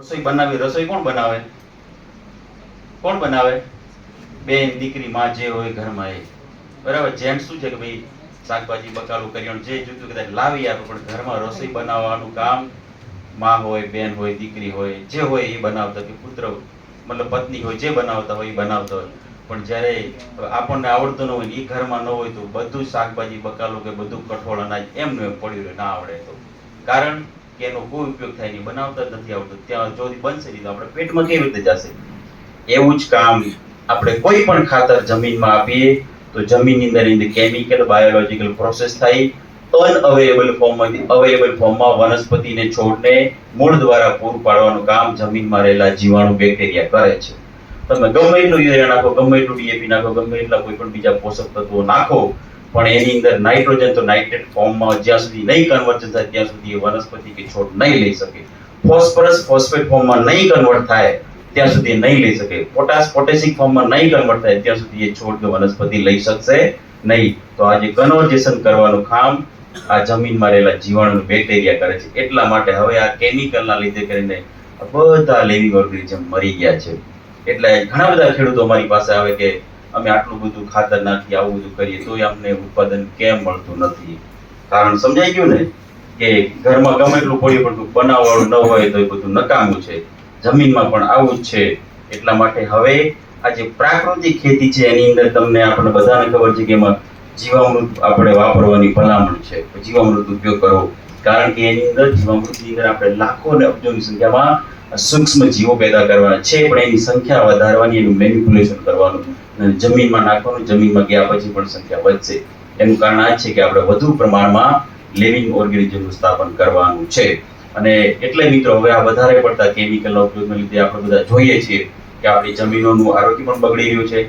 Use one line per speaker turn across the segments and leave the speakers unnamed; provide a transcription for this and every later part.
રસોઈ બનાવી. રસોઈ કોણ બનાવે? કોણ બનાવે? બેન, દીકરી, માં જે હોય ઘરમાં એ. બરાબર. જેન્ટ્સ શું છે કે ભાઈ શાકભાજી બકાલું કરિયાણું જે જોઈતું કદાચ લાવી આપે, પણ ઘરમાં રસોઈ બનાવવાનું કામ માં હોય, બેન હોય, દીકરી હોય, જે હોય એ બનાવતા, કે પુત્ર મતલબ પત્ની હોય, જે બનાવતા હોય એ બનાવતા હોય. પણ જ્યારે આપણને આવડતું ન હોય ને એ ઘરમાં ન હોય તો બધું શાકભાજી બકાલું કે બધું કઠોળ અનાજ એમનું એમ પડ્યું રહે, ના આવડે તો. કારણ કે એનો કોઈ ઉપયોગ થાય નહીં, બનાવતા જ નથી આવડતું. ત્યાં જો બનશે નહીં તો આપણે પેટમાં કેવી રીતે જશે? એવું જ કામ આપણે કોઈ પણ ખાતર જમીનમાં આપીએ તો જમીનની અંદર કેમિકલ બાયોલોજીકલ પ્રોસેસ થાય, અનઅવેલેબલ ફોર્મમાંથી અવેલેબલ ફોર્મમાં વનસ્પતિને છોડને મૂળ દ્વારા પૂરું પાડવાનું કામ જમીનમાં રહેલા જીવાણુ બેક્ટેરિયા કરે છે. તમે ગમે એટલું યુરિયા નાખો, ગમે એટલું ડીએપી નાખો, ગમે એટલા કોઈ પણ બીજા પોષક તત્વો નાખો, પણ એની અંદર નાઇટ્રોજન તો નાઇટ્રેટ ફોર્મમાં જ્યાં સુધી નહીં કન્વર્જન થાય ત્યાં સુધી એ વનસ્પતિ કે છોડ નહીં લઈ શકે. ફોસ્ફરસ ફોસ્ફેટ ફોર્મમાં નહીં કન્વર્ટ થાય ત્યાં સુધી નહીં લઈ શકે. પોટાશ પોટેશિક ફોર્મમાં નહીં કન્વર્ટ થાય ત્યાં સુધી એ છોડ કે વનસ્પતિ લઈ શકશે નહીં. તો આ જે કન્વર્જેશન કરવાનું કામ આ જમીનમાં રહેલા જીવાણુ બેક્ટેરિયા કરે છે. એટલા માટે હવે આ કેમિકલના લીધે કરીને બધા લિવિંગ ઓર્ગેનિઝમ મરી ગયા છે. એટલે ઘણા બધા ખેડૂતો અમારી પાસે આવે કે અમે આટલું બધું ખાતર નાખી, આવું બધું કરીએ તોય અમને ઉત્પાદન કેમ મળતું નથી? કારણ સમજાઈ ગયું ને કે ઘરમાં ગમે એટલું પડ્યું પણ બનાવવાળું ન હોય તો એ બધું નકામું છે. જમીનમાં પણ આવું જ છે. એટલા માટે હવે આ જે પ્રાકૃતિક ખેતી છે એની અંદર તમને આપણે બધાને ખબર છે કે એમાં જીવામૃત આપણે વાપરવાની ભલામણ છે. જીવામૃત ઉપયોગ કરવો, કારણ કે એની અંદર જીવામૃતની અંદર આપણે લાખો અને અબજોની સંખ્યામાં સૂક્ષ્મ જીવો પેદા કરવાના છે, પણ એની સંખ્યા વધારવાની, એનું મેનિપ્યુલેશન કરવાનું અને જમીનમાં નાખવાનું. જમીનમાં ગયા પછી પણ સંખ્યા વધશે. એનું કારણ આ છે કે આપણે વધુ પ્રમાણમાં લિવિંગ ઓર્ગેનિઝમનું સ્થાપન કરવાનું છે. અને એટલે મિત્રો હવે આ વધારે પડતા કેમિકલના ઉપયોગના લીધે આપણે બધા જોઈએ છીએ કે આપણી જમીનોનું આરોગ્ય પણ બગડી રહ્યું છે.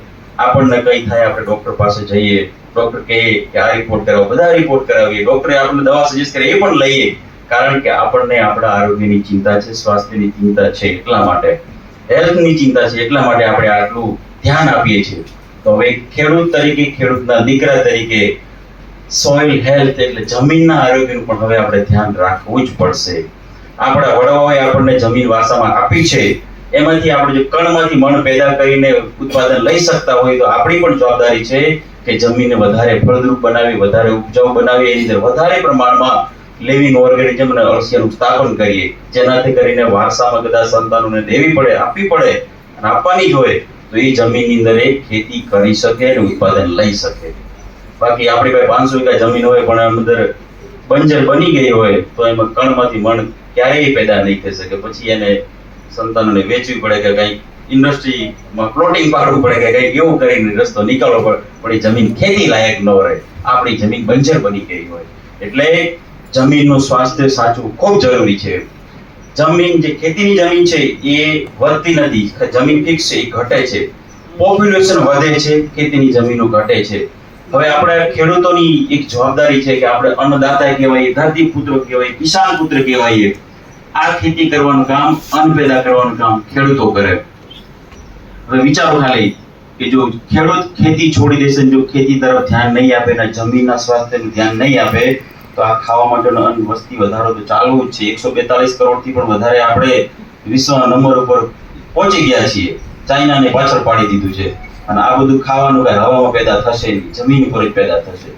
આપણને કંઈ થાય આપણે ડોક્ટર પાસે જઈએ, ડોક્ટર કહે કે આ રિપોર્ટ કરાવો, બધા રિપોર્ટ કરાવીએ, ડોક્ટરે આપણને દવા સજેસ્ટ કરે એ પણ લઈએ, કારણ કે આપણને આપણા આરોગ્યની ચિંતા છે, સ્વાસ્થ્યની ચિંતા છે, એટલા માટે હેલ્થની ચિંતા છે, એટલા માટે આપણે આટલું ધ્યાન આપીએ છીએ. તો હવે ખેડૂત તરીકે, ખેડૂતના દીકરા તરીકે સોઇલ હેલ્થ એટલે જમીનના આરોગ્યનું પણ હવે આપણે ધ્યાન રાખવું જ પડશે. આપણા વડાઓએ આપણને જમીન વારસામાં આપી છે, એમાંથી આપણે જો કણમાંથી મણ પેદા કરીને ઉત્પાદન લઈ શકતા હોય તો આપણી પણ જવાબદારી છે કે જમીનને વધારે ફળદ્રુપ બનાવી, વધારે ઉપજાઉ બનાવી, એની અંદર વધારે પ્રમાણમાં લિવિંગ ઓર્ગેનિઝમ અને અળસિયાનું સ્થાપન કરીએ, જેનાથી કરીને વારસામાં કદાચ સંતાનોને દેવી પડે, આપવી પડે અને આપવાની જ હોય તો એ જમીનની અંદર એ ખેતી કરી શકે અને ઉત્પાદન લઈ શકે. બાકી આપણી પાસે 500 વીઘા જમીન હોય પણ અંદર બંજર બની ગઈ હોય તો એમાં કણમાંથી મણ ક્યારેય પેદા નહીં થઈ શકે. પછી એને સંતાનોને વેચવી પડે કે કંઈક ઇન્ડસ્ટ્રીમાં પ્લોટિંગ પાડવું પડે કે કંઈક એવું કરીને રસ્તો નીકળવો પડે, પણ એ જમીન ખેતી લાયક ન રહે. આપણી જમીન બંજર બની ગઈ હોય એટલે જમીનનું સ્વાસ્થ્ય સાચવું ખૂબ જરૂરી છે. જમીન જે ખેતીની જમીન છે એ વધતી નથી, જમીન ફિક્સ છે, એ ઘટે છે. પોપ્યુલેશન વધે છે, ખેતીની જમીનો ઘટે છે. હવે આપણે ખેડૂતોની એક જવાબદારી છે કે આપણે અન્નદાતા કહેવાય, ધરતી પુત્ર કહેવાય, કિસાન પુત્ર કહેવાય. આ ખેતી કરવાનું કામ, અન્ન પેદા કરવાનું કામ ખેડૂતો કરે. હવે વિચારો ખાલી કે જો ખેડૂત ખેતી છોડી દેશે, જો ખેતી તરફ ધ્યાન નહીં આપે અને જમીનના સ્વાસ્થ્યનું ધ્યાન નહીં આપે તો આ ખાવા માટેનો અન્ન વસ્તી વધારો તો ચાલુ જ છે. 142 કરોડથી પણ વધારે આપણે વિશ્વના નંબર ઉપર પહોંચી ગયા છીએ. ચાઇનાને પાછળ પાડી દીધું છે. અને આ બધું ખાવાનું કઈ હવામાં પેદા થશે નહીં, જમીન ઉપર જ પેદા થશે.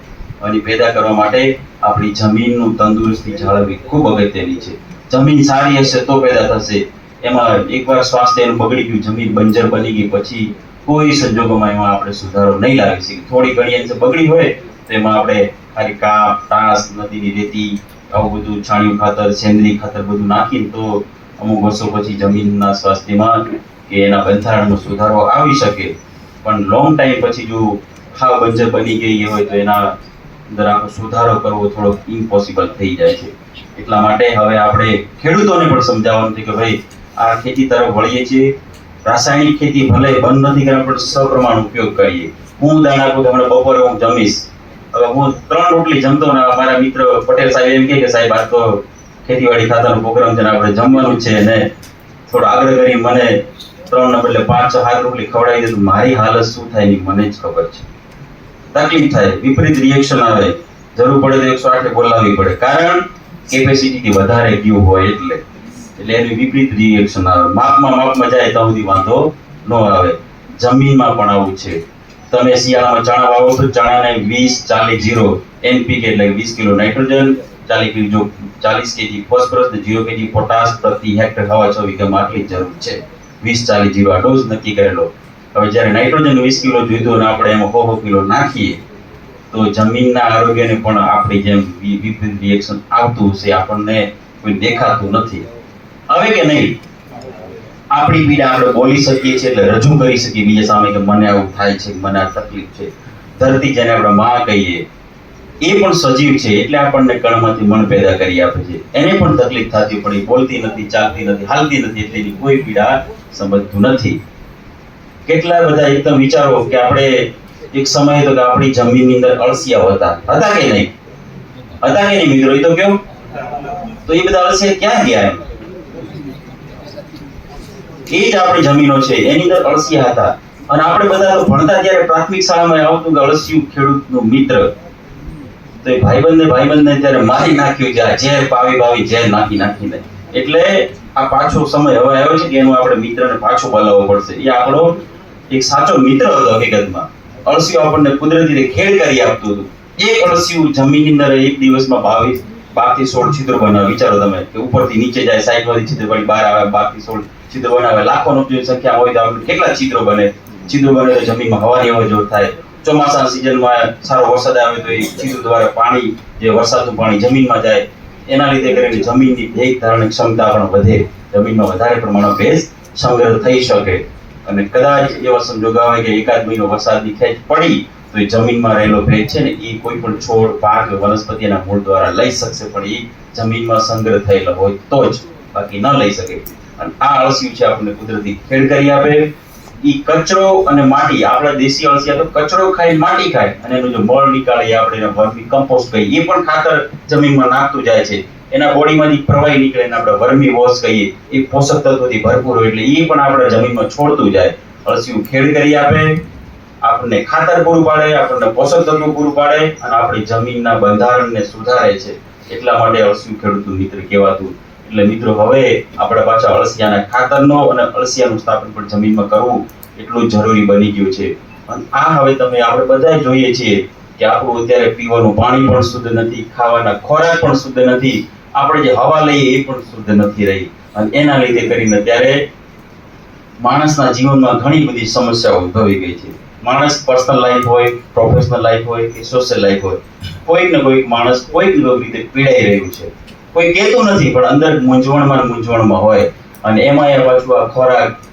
અને પેદા કરવા માટે આપણી જમીનનું તંદુરસ્તી જાળવવી ખૂબ અગત્યની છે. જમીન સારી હશે તો પેદા થશે. એમાં એકવાર સ્વાસ્થ્ય એનું બગડી ગયું, જમીન બંજર બની ગઈ, પછી કોઈ સંજોગોમાં એમાં આપણે સુધારો નહીં લાવી શકીએ. થોડી ઘણી અંશે બગડી હોય તો એમાં આપણે ખાલી કાપ, ટાસ, નદીની રેતી, આવું બધું છાણિયું ખાતર, સેન્દ્રીય ખાતર બધું નાખીને તો અમુક વર્ષો પછી જમીનના સ્વાસ્થ્યમાં કે એના બંધારણમાં સુધારો આવી શકે. પણ લોંગ ટાઈમ પછી જો ખાવ બંજર બની ગઈ હોય તો એના અંદર આખો સુધારો કરવો થોડો ઇમ્પોસિબલ થઈ જાય છે. એટલા માટે હવે આપણે ખેડૂતોને પણ સમજાવવાનું છે કે ભાઈ આ ખેતી તરફ વળીએ છીએ. રાસાયણિક ખેતી ભલે બંધ નથી કરવા, પણ સપ્રમાણ ઉપયોગ કરીએ. હું દાણા આપું કે હમણાં બપોરે હું જમીશ, હવે હું 3 રોટલી જમતો ને મારા મિત્ર પટેલ સાહેબ એમ કે સાહેબ આ તો ખેતીવાડી ખાતાનો પ્રોગ્રામ છે ને આપણે જમવાનું છે, ને થોડો આગ્રહ કરી મને 3 ના બદલે 5-7 રોટલી ખવડાવી દે તો મારી હાલત શું થાય ની મને જ ખબર છે. તકલીફ થાય, વિપરીત રિએક્શન આવે, જરૂર પડે તો 108 બોલાવવી પડે, કારણ કેપેસિટીથી વધારે ગયું હોય એટલે. એટલે એનું વિપરીત રિએક્શન આવે. માપમાં જાય તો સુધી વાંધો ન આવે. જમીનમાં પણ આવું છે. તમે શિયાળામાં ચણા વાવો તો ચણાને 20-40-0 NPK એટલે 20 કિલો નાઇટ્રોજન, 40 કેજી ફોસ્ફરસ ને 0 કેજી પોટાશ પ્રતિ હેક્ટર હવા 6 વીઘામાં આટલી જ જરૂર છે. 20-40-0 આ ડોઝ નક્કી કરેલો. હવે જ્યારે નાઇટ્રોજન 20 કિલો જોઈતું અને આપણે એમાં 100 કિલો નાખીએ તો જમીનના આરોગ્યને પણ આપણી જેમ વિપરીત રિએક્શન આવતું છે, આપણને કોઈ દેખાતું નથી. હવે કે નહીં, આપણી પીડા આપણે બોલી શકીએ છીએ એટલે રજૂ કરી શકીએ બીજા સામે કે મને આવું થાય છે, મને આ તકલીફ છે. ધરતી જેને આપણે માં કહીએ એ પણ સજીવ છે એટલે આપણને કણમાંથી મન પેદા કરી આપે છે. એને પણ તકલીફ થતી પણ એ બોલતી નથી, ચાલતી નથી, હાલતી નથી એટલે એની કોઈ પીડા સમજતું નથી. કેટલા બધા એકદમ વિચારો કે આપણે એક સમય હતો કે આપણી જમીનની અંદર અળસિયા હતા કે નહીં? હતા કે નહીં મિત્રો? એ તો કેવું, તો એ બધા અળસિયા ક્યાં ગયા? એ જ આપણી જમીનો છે એની અંદર અળસિયા હતા. અને આપણે બધા તો ભણતા ત્યારે પ્રાથમિક શાળામાં આવતું કે અળસિયું ખેડૂતનો મિત્ર. તો એ ભાઈબંધને ત્યારે મારી નાખ્યું છે, આ ઝેર પાવી ઝેર નાખીને. એટલે આ પાછો સમય હવે આવ્યો છે કે એનો આપણે મિત્રને પાછો બોલાવવો પડશે. એ આપણો એક સાચો મિત્ર હતો હકીકતમાં. અળસિયું આપણને કુદરતી રીતે ખેડ કરી આપતું હતું. એક અળસિયું જમીનની અંદર એક દિવસમાં 12 થી 16 છિદ્રો બનાવે. વિચારો તમે કે ઉપરથી નીચે જાય, સાઈડમાંથી છિદ્ર પડી બહાર આવે, 12 થી 16 છિદ્રો બનાવે. લાખોનો જો સંખ્યા હોય તો આપણે કેટલા છિદ્રો બને તો જમીનમાં હવાની અવરજવર થાય. ચોમાસાના સિઝનમાં સારો વરસાદ આવે તો એ છિદ્રો દ્વારા પાણી, જે વરસાદનું પાણી જમીનમાં જાય, એના લીધે કરીને જમીનની ભેજ ધારણ ક્ષમતા પણ વધે. જમીનમાં વધારે પ્રમાણમાં ભેજ સંગ્રહ થઈ શકે. અને કદાચ એવા સંજોગ આવે કે એકાદ મહિનો વરસાદની ખેંચ પડી તો એ જમીનમાં રહેલો ભેજ છે ને એ કોઈ પણ છોડ, પાક, વનસ્પતિના મૂળ દ્વારા લઈ શકશે, પણ એ જમીનમાં સંગ્રહ થયેલો હોય તો જ, બાકી ન લઈ શકે. અને આ અળસિયું છે આપણને કુદરતી ખેડ કરી આપે. ઈ કચરો અને માટી, આપણા દેશી અળસિયા તો કચરો ખાય, માટી ખાય અને એનો જો મળ નીકાળે આપણે એને વર્મી કમ્પોસ્ટ કહીએ, એ પણ ખાતર જમીનમાં નાખતું જાય છે. એના બોડીમાંથી પ્રવાહી નીકળે એને આપણે વર્મી વોશ કહીએ. એ પોષક તત્વોથી ભરપૂર હોય એટલે એ પણ આપણા જમીનમાં છોડતું જાય. અળસિયું ખેડ કરી આપે, આપણને ખાતર પૂરું પાડે, આપણને પોષક તત્વો પૂરું પાડે અને આપણી જમીનના બંધારણને સુધારે છે. એટલા માટે અળસિયું ખેડૂતનું મિત્ર કહેવાતું. એટલે મિત્રો હવે આપણે પાછા અળસિયાના ખાતરનો અને અળસિયાનું સ્થાપન પણ જમીનમાં કરવું એટલું જરૂરી બની ગયું છે. અને આ હવે આપણે બધા જોઈએ છીએ કે આપણું અત્યારે પીવાનું પાણી પણ શુદ્ધ નથી, ખાવાના ખોરાક પણ શુદ્ધ નથી, આપણે જે હવા લઈએ એ પણ શુદ્ધ નથી રહી. અને એના લીધે કરીને અત્યારે માણસના જીવનમાં ઘણી બધી સમસ્યાઓ ઉદ્ભવી ગઈ છે. માણસ પર્સનલ લાઈફ હોય, પ્રોફેશનલ લાઈફ હોય કે સોશિયલ લાઈફ હોય, કોઈક ને કોઈક માણસ કોઈક ને કોઈક રીતે પીડાઈ રહ્યું છે. કોઈ કહેતું નથી પણ અંદર મૂંઝવણમાં હોય. અને એમાં પાછું આ ખોરાક